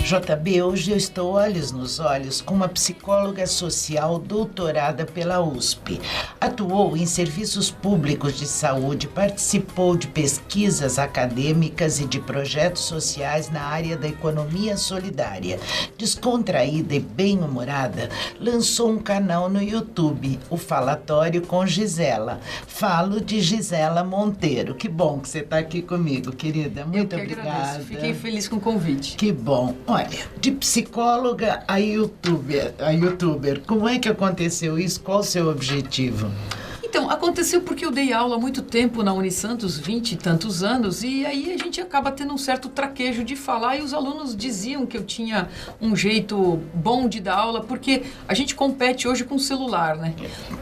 JB, hoje eu estou olhos nos olhos com uma psicóloga social doutorada pela USP. Atuou em serviços públicos de saúde, participou de pesquisas acadêmicas e de projetos sociais na área da economia solidária. Descontraída e bem-humorada, lançou um canal no YouTube, o Falatório com Gisela. Falo de Gisela Monteiro. Que bom que você está aqui comigo, querida. Muito obrigada. Agradeço. Fiquei feliz com o convite. Que bom. Olha, de psicóloga a youtuber, como é que aconteceu isso? Qual o seu objetivo? Então, aconteceu porque eu dei aula há muito tempo na Unisantos, 20 e tantos anos, e aí a gente acaba tendo um certo traquejo de falar, e os alunos diziam que eu tinha um jeito bom de dar aula, porque a gente compete hoje com o celular, né?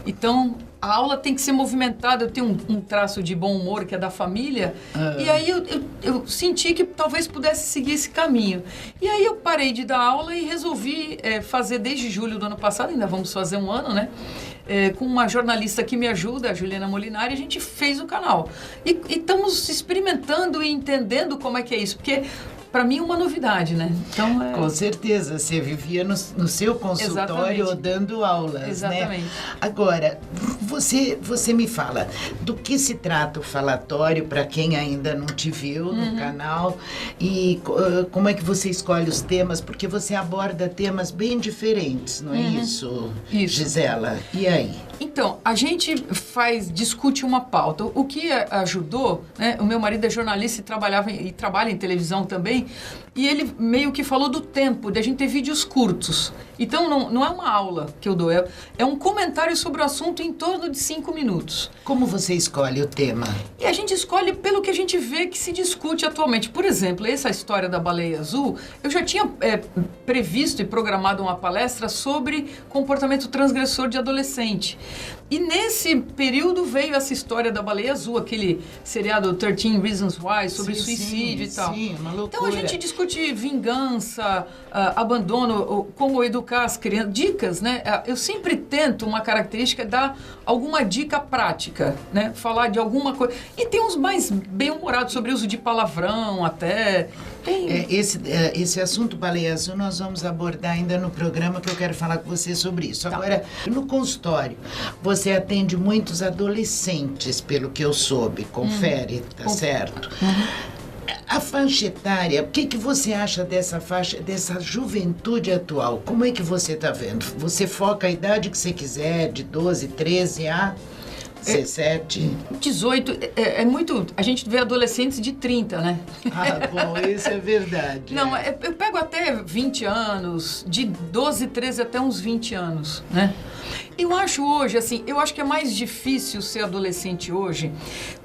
Então, a aula tem que ser movimentada, eu tenho um traço de bom humor que é da família, e aí eu senti que talvez pudesse seguir esse caminho. E aí eu parei de dar aula e resolvi fazer desde julho do ano passado, ainda vamos fazer um ano, né? Com uma jornalista que me ajuda, a Juliana Molinari, a gente fez o canal. E estamos experimentando e entendendo como é que é isso, porque para mim é uma novidade, né? Então, Com certeza, você vivia no seu consultório dando aulas, exatamente, né? Agora, você me fala, do que se trata o Falatório, para quem ainda não te viu no canal, e como é que você escolhe os temas, porque você aborda temas bem diferentes, não é isso, Gisela? E aí? Então, a gente discute uma pauta. O que ajudou, né? O meu marido é jornalista e trabalha em televisão também, e ele meio que falou do tempo, de a gente ter vídeos curtos. Então, não é uma aula que eu dou, é um comentário sobre o assunto em torno de 5 minutos. Como você escolhe o tema? E a gente escolhe pelo que a gente vê que se discute atualmente. Por exemplo, essa história da baleia azul, eu já tinha previsto e programado uma palestra sobre comportamento transgressor de adolescente. E nesse período veio essa história da baleia azul, aquele seriado 13 Reasons Why, sobre suicídio e tal. Sim, uma loucura. Então a gente discute vingança, abandono, como educar as crianças, dicas, né? Eu sempre tento uma característica, dar alguma dica prática, né? Falar de alguma coisa. E tem uns mais bem-humorados sobre o uso de palavrão até. Esse assunto baleia azul nós vamos abordar ainda no programa, que eu quero falar com você sobre isso. Tá. Agora, no consultório, você atende muitos adolescentes, pelo que eu soube, confere, tá certo? A faixa etária, o que você acha dessa faixa, dessa juventude atual? Como é que você está vendo? Você foca a idade que você quiser, de 12, 13 a 17? 18, é muito... A gente vê adolescentes de 30, né? Ah, bom, isso é verdade. Não, eu pego até 20 anos, de 12, 13 até uns 20 anos, né? Eu acho hoje, assim, eu acho que é mais difícil ser adolescente hoje,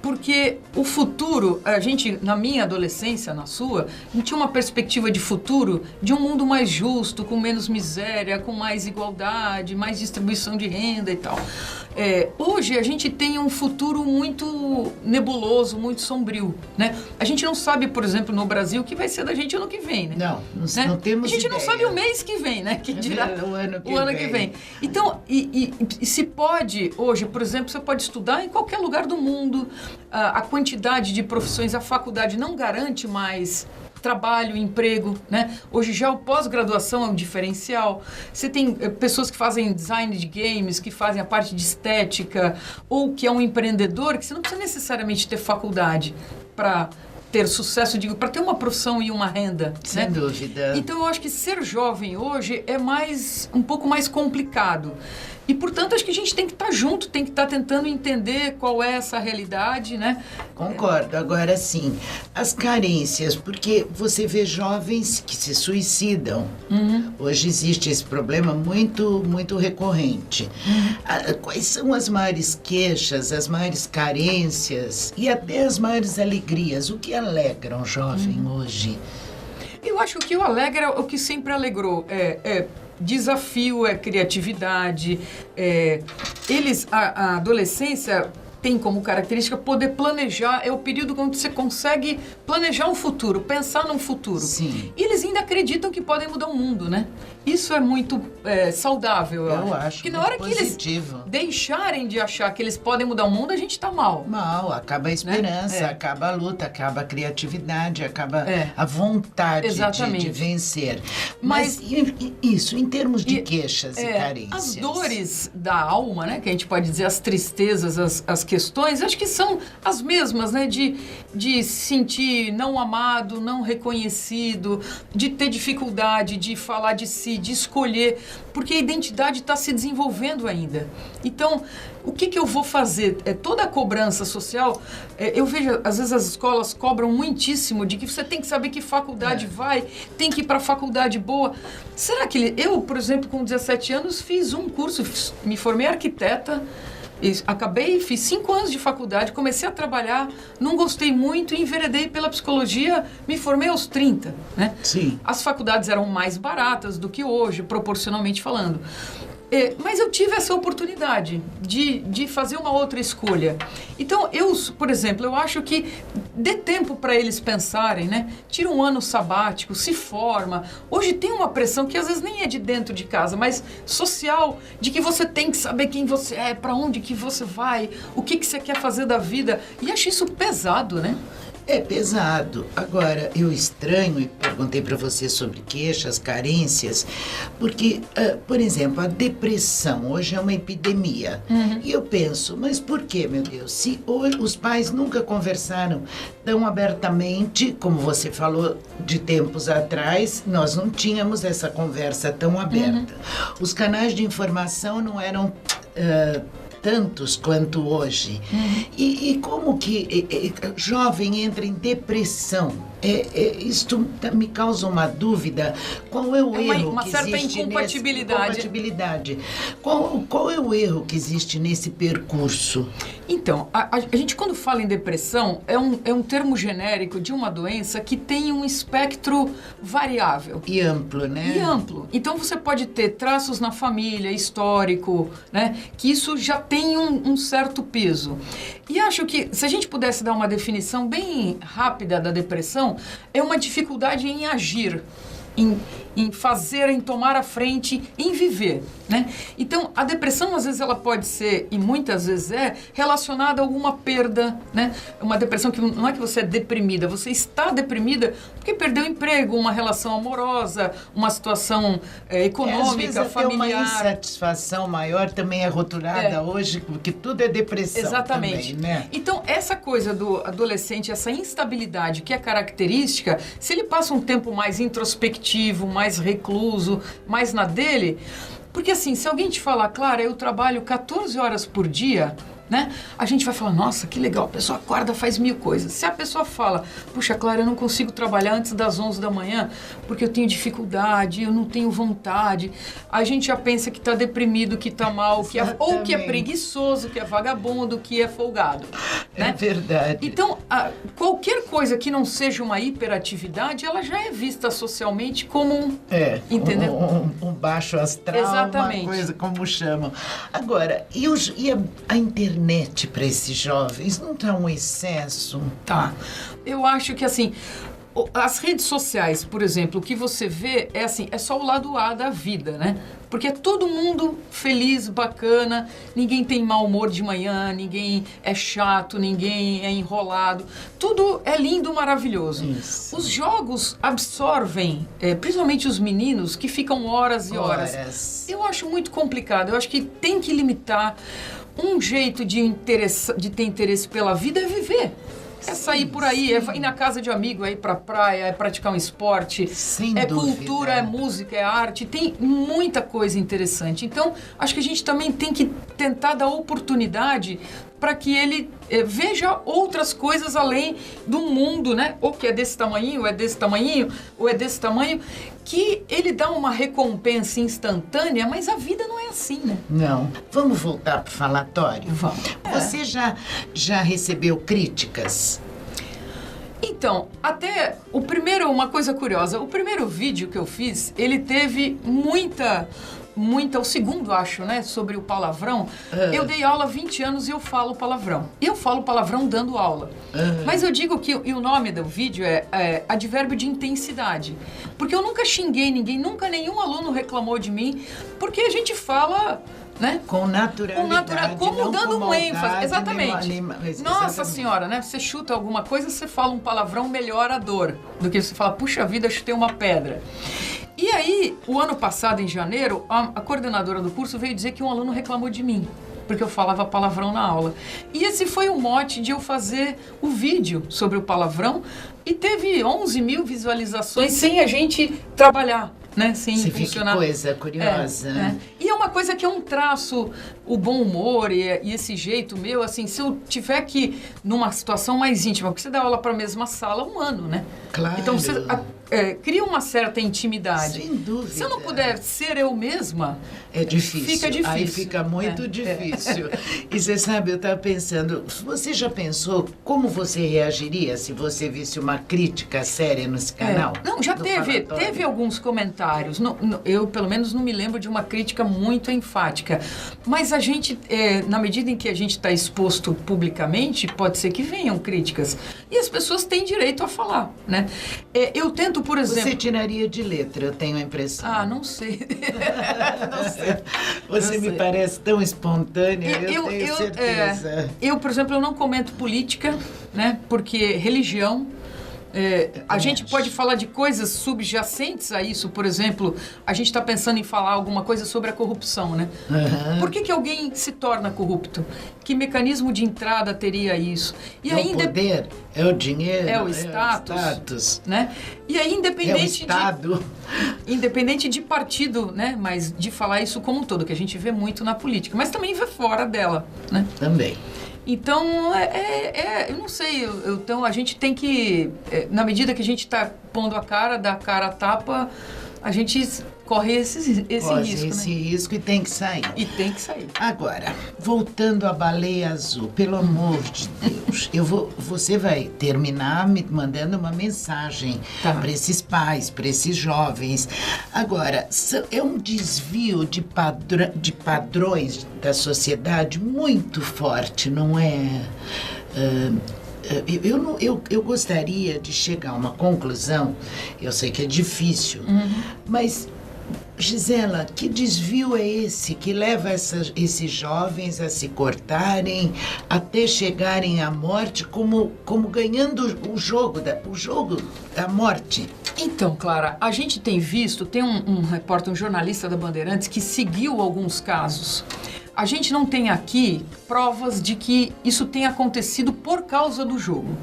porque o futuro, a gente, na minha adolescência, na sua, a gente tinha uma perspectiva de futuro de um mundo mais justo, com menos miséria, com mais igualdade, mais distribuição de renda e tal. Hoje a gente tem um futuro muito nebuloso, muito sombrio, né? A gente não sabe, por exemplo, no Brasil, o que vai ser da gente ano que vem, né? Não temos A gente ideia. não sabe o mês que vem, né? Que dirá o ano que vem. Então, e se pode, hoje, por exemplo, você pode estudar em qualquer lugar do mundo, a quantidade de profissões, a faculdade não garante mais trabalho, emprego, né? Hoje já o pós-graduação é um diferencial. Você tem pessoas que fazem design de games, que fazem a parte de estética, ou que é um empreendedor, que você não precisa necessariamente ter faculdade para ter sucesso, para ter uma profissão e uma renda. Sem dúvida. Então eu acho que ser jovem hoje é um pouco mais complicado. E, portanto, acho que a gente tem que estar junto, tem que estar tentando entender qual é essa realidade, né? Concordo. Agora, sim, as carências, porque você vê jovens que se suicidam. Hoje existe esse problema muito, muito recorrente. Quais são as maiores queixas, as maiores carências e até as maiores alegrias? O que alegra um jovem hoje? Eu acho que o que o alegra é o que sempre alegrou. Desafio, criatividade. A adolescência tem como característica poder planejar, é o período onde você consegue planejar um futuro, pensar num futuro. Sim. E eles ainda acreditam que podem mudar o mundo, né? isso é muito saudável, eu acho. Porque na hora positivo. Que eles deixarem de achar que eles podem mudar o mundo, a gente tá mal. Mal, acaba a esperança, acaba a luta, acaba a criatividade, acaba a vontade de vencer. Mas isso, em termos de queixas e carências. As dores da alma, né, que a gente pode dizer, as tristezas, as questões, acho que são as mesmas, né, de se sentir não amado, não reconhecido, de ter dificuldade de falar de si, de escolher, porque a identidade está se desenvolvendo ainda. Então, o que eu vou fazer? Toda a cobrança social, eu vejo, às vezes as escolas cobram muitíssimo de que você tem que saber que faculdade vai, tem que ir para a faculdade boa. Será que eu, por exemplo, com 17 anos, fiz um curso, me formei arquiteta, fiz 5 anos de faculdade, comecei a trabalhar, não gostei muito, enveredei pela psicologia, me formei aos 30, né? Sim. As faculdades eram mais baratas do que hoje, proporcionalmente falando. Mas eu tive essa oportunidade de fazer uma outra escolha. Então, por exemplo, eu acho que dê tempo para eles pensarem, né? Tira um ano sabático, se forma. Hoje tem uma pressão que às vezes nem é de dentro de casa, mas social, de que você tem que saber quem você é, para onde que você vai, o que você quer fazer da vida. E acho isso pesado, né? É pesado. Agora, eu estranho e perguntei para você sobre queixas, carências, porque, por exemplo, a depressão hoje é uma epidemia. E eu penso, mas por que, meu Deus? Se hoje os pais nunca conversaram tão abertamente, como você falou de tempos atrás, nós não tínhamos essa conversa tão aberta. Os canais de informação não eram tantos quanto hoje. E como que jovem entra em depressão? Isto me causa uma dúvida. Qual é o erro uma que certa existe incompatibilidade. Qual é o erro que existe nesse percurso? Então, a gente quando fala em depressão, é um termo genérico de uma doença que tem um espectro variável. E amplo, né? E amplo. Então, você pode ter traços na família, histórico, né? Que isso já tem um certo peso. E acho que, se a gente pudesse dar uma definição bem rápida da depressão, é uma dificuldade em agir, em fazer, em tomar a frente, em viver, né? Então, a depressão, às vezes, ela pode ser, e muitas vezes relacionada a alguma perda, né? Uma depressão que não é que você é deprimida, você está deprimida porque perdeu o emprego, uma relação amorosa, uma situação econômica, às vezes familiar. Uma insatisfação maior também é rotulada hoje, porque tudo é depressão. Exatamente. Também, né? Então, essa coisa do adolescente, essa instabilidade que é característica, se ele passa um tempo mais introspectivo, mais recluso, mais na dele. Porque assim, se alguém te falar, Clara, eu trabalho 14 horas por dia, né? A gente vai falar, nossa, que legal, a pessoa acorda, faz 1000 coisas. Se a pessoa fala, puxa, Clara, eu não consigo trabalhar antes das 11 da manhã porque eu tenho dificuldade, eu não tenho vontade, a gente já pensa que está deprimido, que está mal, ou que é preguiçoso, que é vagabundo, que é folgado. Né? É verdade. Então, qualquer coisa que não seja uma hiperatividade, ela já é vista socialmente como entendeu? Um baixo astral, exatamente. Uma coisa como chamam. Agora, e a internet para esses jovens não está um excesso? Tá. Eu acho que assim, as redes sociais, por exemplo, o que você vê é só o lado A da vida, né? Porque é todo mundo feliz, bacana, ninguém tem mau humor de manhã, ninguém é chato, ninguém é enrolado. Tudo é lindo, maravilhoso. Isso. Os jogos absorvem, principalmente os meninos, que ficam horas e horas. Eu acho muito complicado, eu acho que tem que limitar. Um jeito de ter interesse pela vida é viver. É sair por aí, é ir na casa de amigo, é ir pra praia, é praticar um esporte. Sem dúvida. Cultura, é música, é arte, tem muita coisa interessante. Então, acho que a gente também tem que tentar dar oportunidade para que ele veja outras coisas além do mundo, né? Ou que é desse tamanho, ou é desse tamanho, ou é desse tamanho, que ele dá uma recompensa instantânea, mas a vida não é assim, né? Não. Vamos voltar para o falatório? Vamos. Você já recebeu críticas? Então, até uma coisa curiosa, o primeiro vídeo que eu fiz, ele teve muita o segundo, acho, né, sobre o palavrão. Eu dei aula há 20 anos e eu falo palavrão. Eu falo palavrão dando aula. Mas eu digo que o nome do vídeo é advérbio de intensidade. Porque eu nunca xinguei ninguém, nunca nenhum aluno reclamou de mim, porque a gente fala... Né? Com naturalidade, como dando um ênfase. Exatamente. Exatamente. Nossa senhora, né? Você chuta alguma coisa, você fala um palavrão, melhora a dor. Do que você fala, puxa vida, chutei uma pedra. E aí, o ano passado, em janeiro, a coordenadora do curso veio dizer que um aluno reclamou de mim, porque eu falava palavrão na aula. E esse foi o mote de eu fazer o vídeo sobre o palavrão e teve 11 mil visualizações sem a gente trabalhar. Né? Sem funcionar. Que coisa curiosa. E é uma coisa que é um traço, o bom humor e esse jeito meu, assim, se eu tiver que, numa situação mais íntima, porque você dá aula para a mesma sala há um ano, né? Claro. Então você cria uma certa intimidade. Sem dúvida. Se eu não puder ser eu mesma, é difícil. Fica difícil. Aí fica muito difícil. E você sabe, eu estava pensando, você já pensou como você reagiria se você visse uma crítica séria nesse canal? Não, já teve alguns comentários. Eu, pelo menos, não me lembro de uma crítica muito enfática. Mas a gente, na medida em que a gente está exposto publicamente, pode ser que venham críticas. E as pessoas têm direito a falar, né? Eu tento, por exemplo... Você tiraria de letra, eu tenho a impressão. Não sei. Não sei. Você me parece tão espontânea, eu tenho certeza. Por exemplo, eu não comento política, né? Porque religião... a gente pode falar de coisas subjacentes a isso. Por exemplo, a gente está pensando em falar alguma coisa sobre a corrupção, né? Por que alguém se torna corrupto? Que mecanismo de entrada teria isso? E o poder, é o dinheiro, é o status, né? E aí, independente de partido, né? Mas de falar isso como um todo, que a gente vê muito na política, mas também vê fora dela, né? Também. Então, eu não sei, então a gente tem que, na medida que a gente está pondo a cara, dá a cara a tapa, a gente corre esse risco, esse né? risco e tem que sair. Agora, voltando à baleia azul, pelo amor de Deus, você vai terminar me mandando uma mensagem para esses pais, para esses jovens. Agora, é um desvio de padrões da sociedade muito forte, não é? Eu gostaria de chegar a uma conclusão, eu sei que é difícil, mas... Gisela, que desvio é esse que leva esses jovens a se cortarem até chegarem à morte como ganhando o jogo da morte? Então, Clara, a gente tem visto, tem um repórter, um jornalista da Bandeirantes que seguiu alguns casos. A gente não tem aqui provas de que isso tenha acontecido por causa do jogo.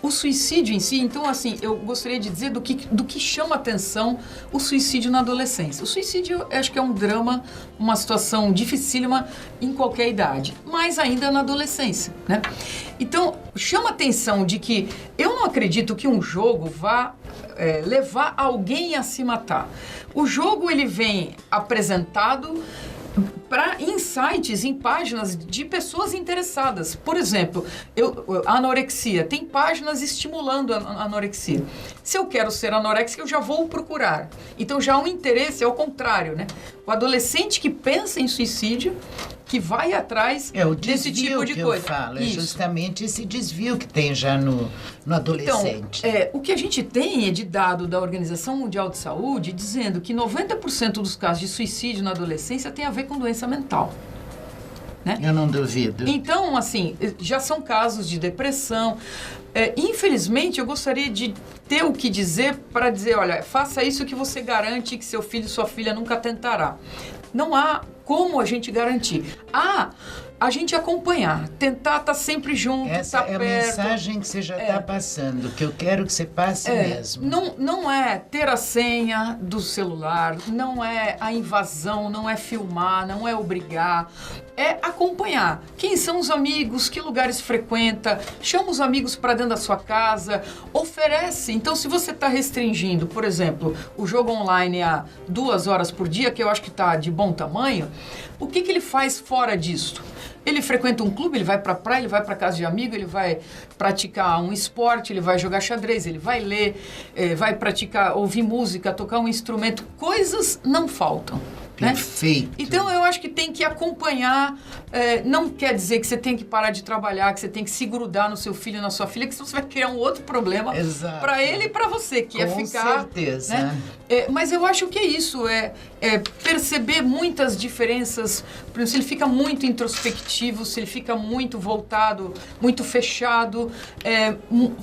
O suicídio em si, então, assim, eu gostaria de dizer do que chama atenção o suicídio na adolescência. O suicídio, acho que é um drama, uma situação dificílima em qualquer idade, mas ainda na adolescência, né? Então, chama atenção de que eu não acredito que um jogo vá levar alguém a se matar. O jogo, ele vem apresentado para insights em páginas de pessoas interessadas. Por exemplo, a anorexia. Tem páginas estimulando a anorexia. Se eu quero ser anoréxica, eu já vou procurar. Então já há um interesse, é o contrário, né? O adolescente que pensa em suicídio, que vai atrás desse tipo de coisa. Eu falo, é justamente esse desvio que tem já no adolescente. Então, o que a gente tem é de dado da Organização Mundial de Saúde dizendo que 90% dos casos de suicídio na adolescência tem a ver com doença mental. Né? Eu não duvido. Então, assim, já são casos de depressão. Infelizmente, eu gostaria de ter o que dizer para dizer, olha, faça isso que você garante que seu filho e sua filha nunca tentará. Não há como a gente garantir. A gente acompanhar, tentar estar sempre junto, essa perto. A mensagem que você já está passando, que eu quero que você passe mesmo. Não é ter a senha do celular, não é a invasão, não é filmar, não é obrigar, é acompanhar. Quem são os amigos, que lugares frequenta, chama os amigos para dentro da sua casa, oferece. Então, se você está restringindo, por exemplo, o jogo online a 2 horas por dia, que eu acho que está de bom tamanho, o que ele faz fora disso? Ele frequenta um clube, ele vai para a praia, ele vai para casa de amigo, ele vai praticar um esporte, ele vai jogar xadrez, ele vai ler, vai praticar, ouvir música, tocar um instrumento. Coisas não faltam. Perfeito. Né? Então, eu acho que tem que acompanhar. Não quer dizer que você tem que parar de trabalhar, que você tem que se grudar no seu filho, na sua filha, que senão você vai criar um outro problema para ele e para você, que é ficar... Com certeza. Né? Mas eu acho que é isso, perceber muitas diferenças. Por exemplo, se ele fica muito introspectivo, se ele fica muito voltado, muito fechado,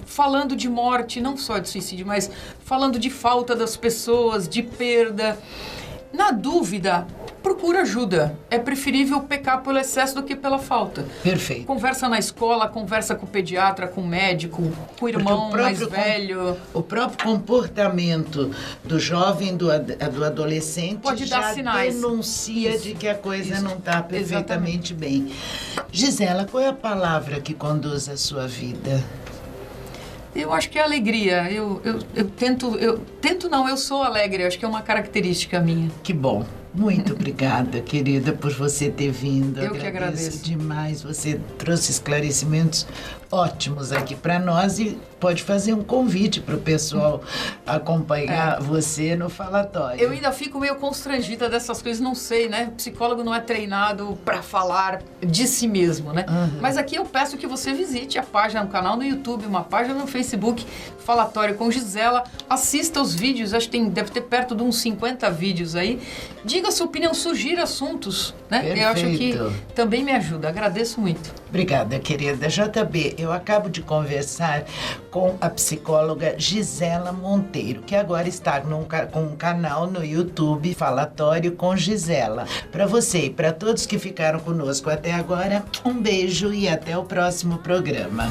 falando de morte, não só de suicídio, mas falando de falta das pessoas, de perda. Na dúvida, procura ajuda. É preferível pecar pelo excesso do que pela falta. Perfeito. Conversa na escola, conversa com o pediatra, com o médico, com o irmão mais velho. O próprio comportamento do jovem, do adolescente, pode dar sinais. Denuncia de que a coisa não está perfeitamente bem. Gisela, qual é a palavra que conduz a sua vida? Eu acho que é alegria. Eu sou alegre. Eu acho que é uma característica minha. Que bom. Muito obrigada, querida, por você ter vindo. Eu que agradeço demais. Você trouxe esclarecimentos ótimos aqui para nós e pode fazer um convite para o pessoal acompanhar você no falatório. Eu ainda fico meio constrangida dessas coisas, não sei, né? Psicólogo não é treinado para falar de si mesmo, né? Uhum. Mas aqui eu peço que você visite a página, um canal no YouTube, uma página no Facebook, Falatório com Gisela. Assista os vídeos, acho que deve ter perto de uns 50 vídeos aí. Diga a sua opinião, sugira assuntos, né? Perfeito. Eu acho que também me ajuda. Agradeço muito. Obrigada, querida. JB, eu acabo de conversar com a psicóloga Gisela Monteiro, que agora está com um canal no YouTube, Falatório com Gisela. Para você e para todos que ficaram conosco até agora, um beijo e até o próximo programa.